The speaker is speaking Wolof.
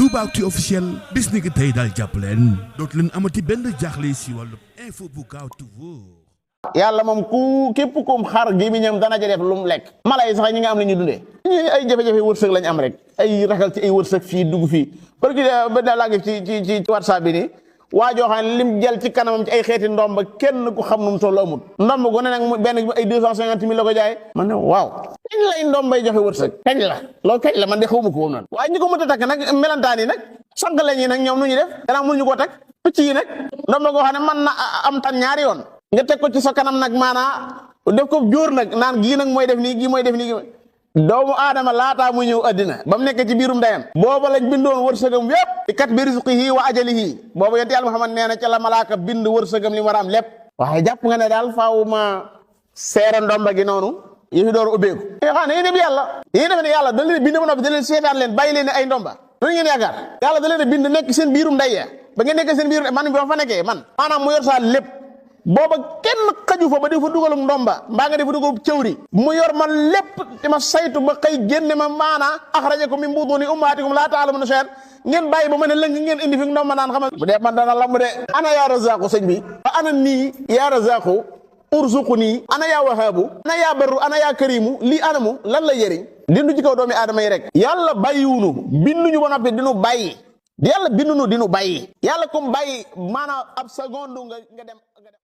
Toubactu officiel bis ni ki tey daal jàpp leen dootu leen amati benn jaaxle si wàllu info bu gaaw te wóor. yàlla moom ku képp kum xar gi mi ñam dana ca def lu mu lekk mala yi sax ñi nga am la ñu dundee ñi ay jafe-jafe wërsëg lañ am rek ay ragal ci ay wërsëg fii dugg fii parce que ba daa laa ngi ci WhatsApp bi nii waa joo xam ne lim jël ci kanamam ci ay xeeti ndomba kenn ku xam nu mu toll amut ndomba gu ne nag benn ay 250 000 la ko jaay man ne waaw kañ lay ndombay joxe wërsëg kañ la loolu kañ la man de xawma ko woon noonu waaye ñi ko mën a takk nag melantaan yi nag sànq la ñi nag ñoom nu ñu def danaa mënuñu koo takk picc yi nag ndomba goo xam ne man na am tan ñaari yoon nga teg ko ci sa kanam nag maanaa def ko jóor nag naan gii nag mooy def nii gii mooy def nii doomu aadama laataa mu ñëw addina ba mu nekk ci biirum ndeyam booba lañ bindoon wërsëgam yépp ci kat bi rizqihi wa ajalihi booba yonent Yàlla Muhammad nee na ca la malaaka bind wërsëgam li mu war a am lépp waaye jàpp nga ne daal faaw ma seere ndomba gi noonu yëfi door ubbeeku xam ne yéen bi yàlla yéen defe ne yàlla da leen bind ba noppi da leen seetaan leen bàyyi leen ay ndomba loolu ngeen yaakaar yàlla da leen bind nekk seen biirum ndey ya ba ngeen nekk seen biirum man bi ma fa nekkee man maanaam mu yor saa lépp booba kenn xaju fa ba di fa dugalum ndomba mbaa nga di fa dugalum cëwri mu yor man lépp di ma saytu ba xëy génne ma maanaa axrajakum min butuuni ummaatikum laa ta'lamuuna shay'an ngeen bàyyi ba ma ne lëng ngeen indi fi ndomba naan xamal bu dee man dana lamb de ana yaa razaqu sëñ bi ana nii yaa razaqu urzuquni ana yaa wahaabu ana yaa barru ana yaa karimu lii anamu lan la yëriñ dindu ci kaw doomi aadama yi rek yàlla bàyyiwunu binduñu ba noppi dinu bàyyi yàlla bindunu dinu bàyyi yàlla comme bàyyi maanaam ab seconde nga dem